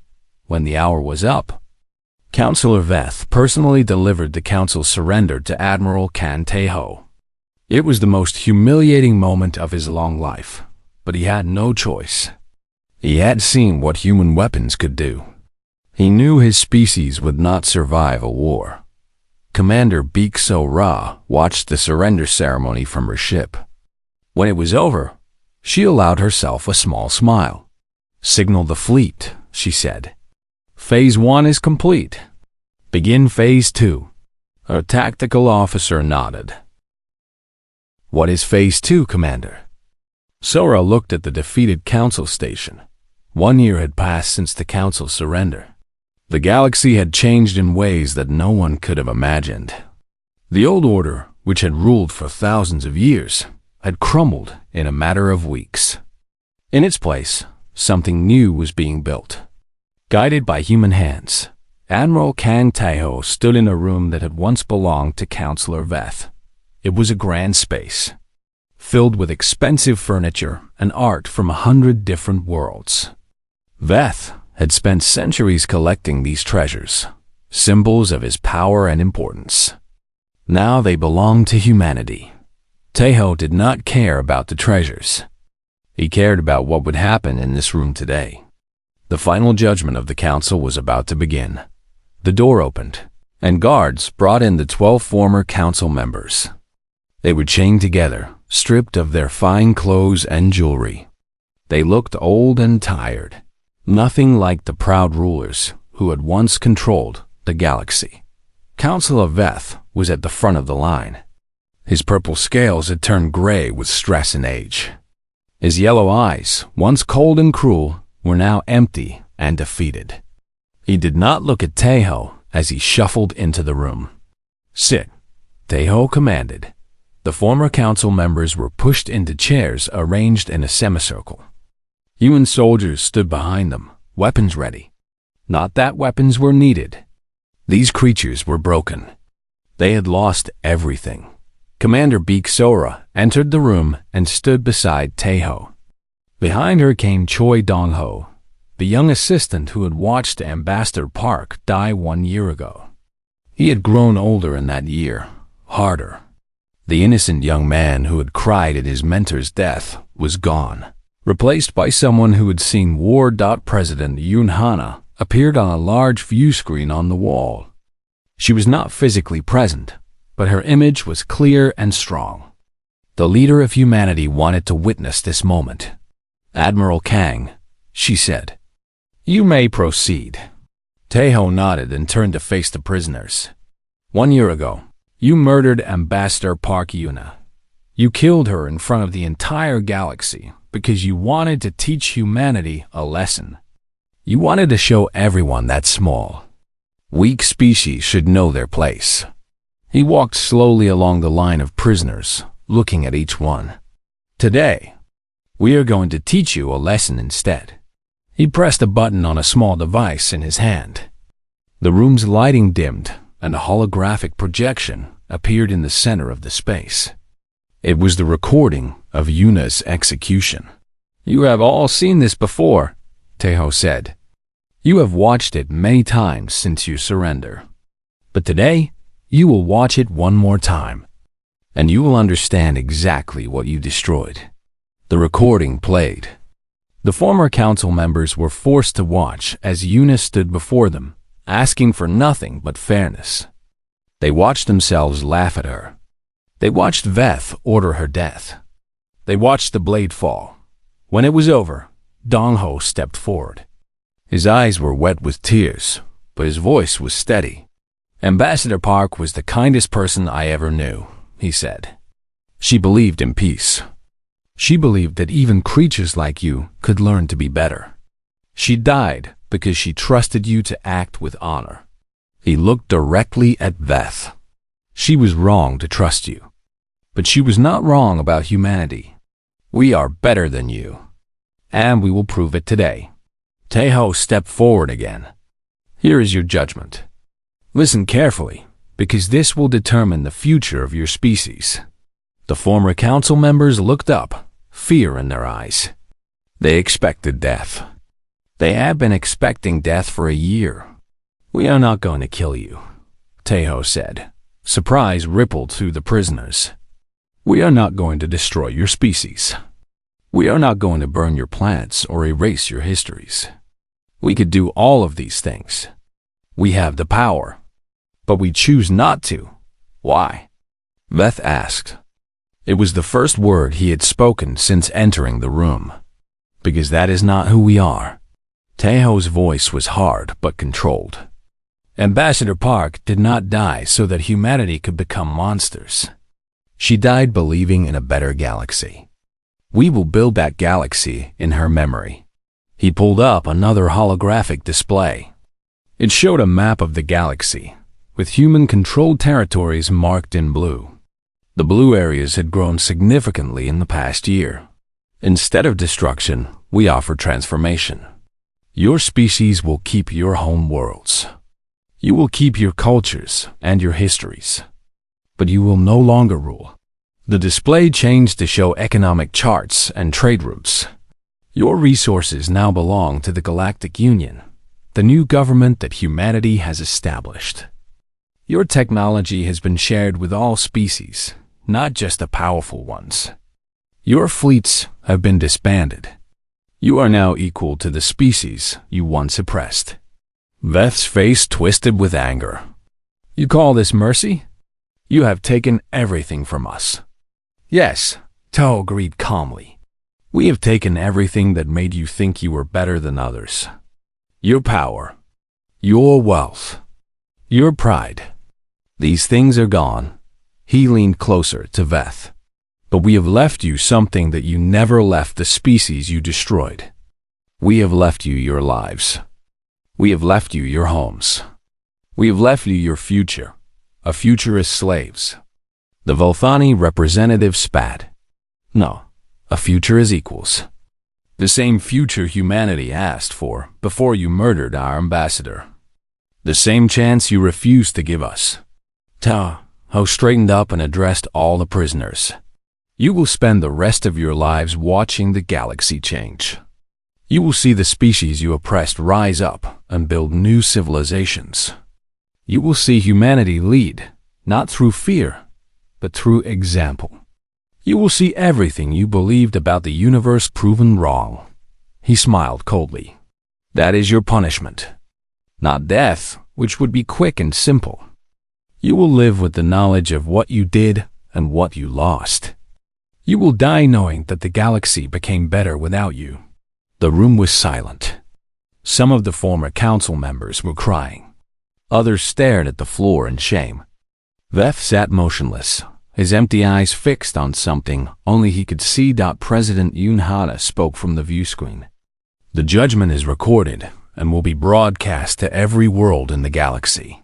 When the hour was up, Councillor Veth personally delivered the Council's surrender to Admiral Kan Taeho. It was the most humiliating moment of his long life, but he had no choice. He had seen what human weapons could do. He knew his species would not survive a war. Commander Beek-So Ra watched the surrender ceremony from her ship. When it was over, she allowed herself a small smile. Signal the fleet, she said. Phase 1 is complete. Begin Phase 2. Her tactical officer nodded. What is Phase 2, Commander? Sora looked at the defeated Council station. 1 year had passed since the Council's surrender. The galaxy had changed in ways that no one could have imagined. The old order, which had ruled for thousands of years, had crumbled in a matter of weeks. In its place, something new was being built. Guided by human hands, Admiral Kan Taeho stood in a room that had once belonged to Councillor Veth. It was a grand space, filled with expensive furniture and art from 100 different worlds. Veth had spent centuries collecting these treasures, symbols of his power and importance. Now they belonged to humanity. Taeho did not care about the treasures. He cared about what would happen in this room today. The final judgment of the Council was about to begin. The door opened, and guards brought in the 12 former Council members. They were chained together, stripped of their fine clothes and jewelry. They looked old and tired, nothing like the proud rulers who had once controlled the galaxy. Councillor Veth was at the front of the line. His purple scales had turned gray with stress and age. His yellow eyes, once cold and cruel, were now empty and defeated. He did not look at Taeho as he shuffled into the room. Sit, Taeho commanded. The former council members were pushed into chairs arranged in a semicircle. Human soldiers stood behind them, weapons ready. Not that weapons were needed. These creatures were broken. They had lost everything. Commander Beek-Sora entered the room and stood beside Taeho. Behind her came Choi Dong-ho, the young assistant who had watched Ambassador Park die 1 year ago. He had grown older in that year, harder. The innocent young man who had cried at his mentor's death was gone. replaced by someone who had seen War. President Yoon Hana appeared on a large view screen on the wall. She was not physically present, but her image was clear and strong. The leader of humanity wanted to witness this moment. "Admiral Kang," she said, "you may proceed." Taeho nodded and turned to face the prisoners. "1 year ago, you murdered Ambassador Park Yuna. You killed her in front of the entire galaxy because you wanted to teach humanity a lesson. You wanted to show everyone that small, weak species should know their place." He walked slowly along the line of prisoners, looking at each one. "Today, we are going to teach you a lesson instead." He pressed a button on a small device in his hand. The room's lighting dimmed, and a holographic projection appeared in the center of the space. It was the recording of Yuna's execution. "You have all seen this before," Taeho said. "You have watched it many times since your surrender. But today, you will watch it one more time, and you will understand exactly what you destroyed." The recording played. The former council members were forced to watch as Yuna stood before them, asking for nothing but fairness. They watched themselves laugh at her. They watched Veth order her death. They watched the blade fall. When it was over, Dong-ho stepped forward. His eyes were wet with tears, but his voice was steady. "Ambassador Park was the kindest person I ever knew," he said. "She believed in peace. She believed that even creatures like you could learn to be better. She died because she trusted you to act with honor." He looked directly at Veth. "She was wrong to trust you, but she was not wrong about humanity. We are better than you, and we will prove it today." Taeho stepped forward again. "Here is your judgment. Listen carefully, because this will determine the future of your species." The former council members looked up, fear in their eyes. They expected death. They had been expecting death for a year. "We are not going to kill you," Taeho said. Surprise rippled through the prisoners. "We are not going to destroy your species. We are not going to burn your planets or erase your histories. We could do all of these things. We have the power, but we choose not to. Why?" Veth asked. It was the first word he had spoken since entering the room. "Because that is not who we are." Taeho's voice was hard but controlled. Ambassador Park did not die so that humanity could become monsters. She died believing in a better galaxy. We will build that galaxy in her memory. He pulled up another holographic display. It showed a map of the galaxy, with human-controlled territories marked in blue. The blue areas had grown significantly in the past year. Instead of destruction, we offer transformation. Your species will keep your home worlds. You will keep your cultures and your histories. But you will no longer rule. The display changed to show economic charts and trade routes. Your resources now belong to the Galactic Union, the new government that humanity has established. Your technology has been shared with all species, not just the powerful ones. Your fleets have been disbanded. You are now equal to the species you once oppressed." Veth's face twisted with anger. "You call this mercy? You have taken everything from us." "Yes," Taeho agreed calmly. "We have taken everything that made you think you were better than others. Your power, your wealth, your pride. These things are gone." He leaned closer to Veth. "But we have left you something that you never left the species you destroyed. We have left you your lives. We have left you your homes. We have left you your future, a future as slaves." The Volthani representative spat. "No, a future as equals. The same future humanity asked for before you murdered our ambassador. The same chance you refused to give us." Taeho straightened up and addressed all the prisoners. "You will spend the rest of your lives watching the galaxy change. You will see the species you oppressed rise up and build new civilizations. You will see humanity lead, not through fear, but through example. You will see everything you believed about the universe proven wrong." He smiled coldly. "That is your punishment. Not death, which would be quick and simple. You will live with the knowledge of what you did and what you lost. You will die knowing that the galaxy became better without you." The room was silent. Some of the former council members were crying. Others stared at the floor in shame. Veth sat motionless, his empty eyes fixed on something only he could see. President Yunhana spoke from the view screen. "The judgment is recorded and will be broadcast to every world in the galaxy.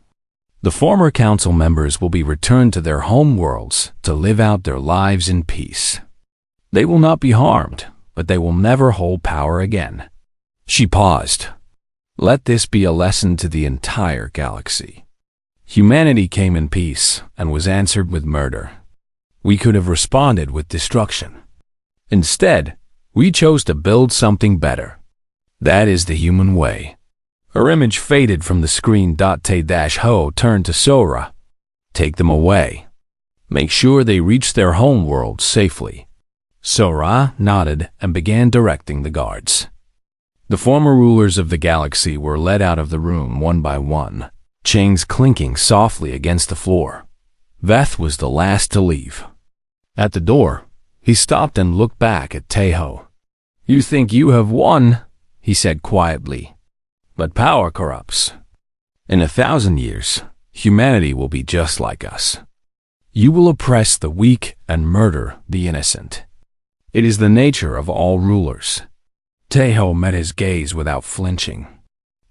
The former council members will be returned to their home worlds to live out their lives in peace. They will not be harmed, but they will never hold power again." She paused. "Let this be a lesson to the entire galaxy. Humanity came in peace and was answered with murder. We could have responded with destruction. Instead, we chose to build something better. That is the human way." Her image faded from the screen. Tae-Ho turned to Sora. "Take them away. Make sure they reach their home world safely." Sora nodded and began directing the guards. The former rulers of the galaxy were led out of the room one by one, chains clinking softly against the floor. Veth was the last to leave. At the door, he stopped and looked back at Tae-Ho. "You think you have won," he said quietly. "But power corrupts. In 1,000 years, humanity will be just like us. You will oppress the weak and murder the innocent. It is the nature of all rulers." Tae-Ho met his gaze without flinching.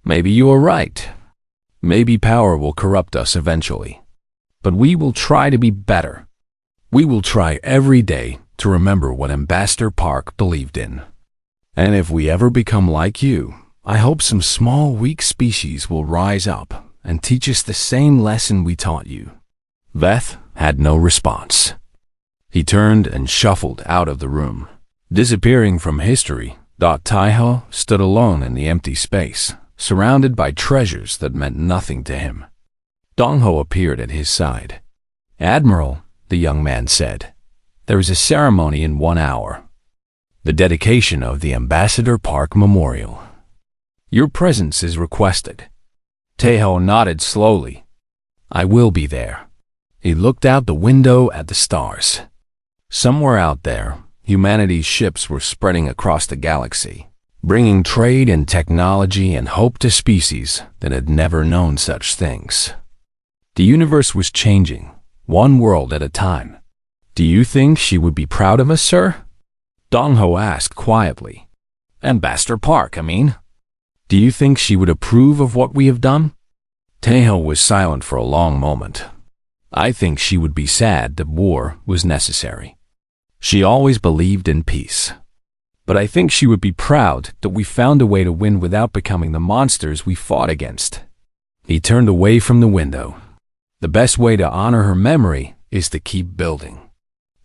"Maybe you are right. Maybe power will corrupt us eventually. But we will try to be better. We will try every day to remember what Ambassador Park believed in. And if we ever become like you, I hope some small, weak species will rise up and teach us the same lesson we taught you." Veth had no response. He turned and shuffled out of the room, disappearing from history. Tae-Ho stood alone in the empty space, surrounded by treasures that meant nothing to him. Dong-Ho appeared at his side. "Admiral," the young man said, "there is a ceremony in 1 hour. The dedication of the Ambassador Park Memorial. Your presence is requested." Tae-Ho nodded slowly. "I will be there." He looked out the window at the stars. Somewhere out there, humanity's ships were spreading across the galaxy, bringing trade and technology and hope to species that had never known such things. The universe was changing, one world at a time. "Do you think she would be proud of us, sir?" Dong-Ho asked quietly. "Ambassador Park, I mean. Do you think she would approve of what we have done?" Tae-Ho was silent for a long moment. "I think she would be sad that war was necessary. She always believed in peace. But I think she would be proud that we found a way to win without becoming the monsters we fought against." He turned away from the window. "The best way to honor her memory is to keep building.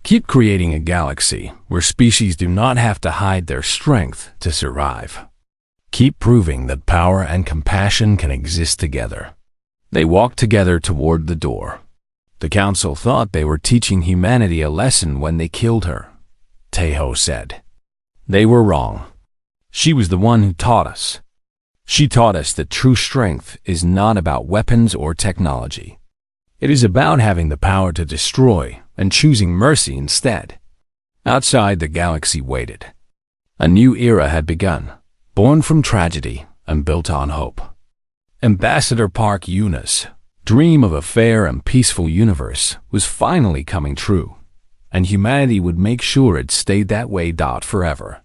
Keep creating a galaxy where species do not have to hide their strength to survive. Keep proving that power and compassion can exist together." They walked together toward the door. The council thought they were teaching humanity a lesson when they killed her, Tae-Ho said. "They were wrong. She was the one who taught us. She taught us that true strength is not about weapons or technology. It is about having the power to destroy and choosing mercy instead." Outside, the galaxy waited. A new era had begun, born from tragedy and built on hope. Ambassador Park Yuna's dream of a fair and peaceful universe was finally coming true, and humanity would make sure it stayed that way forever.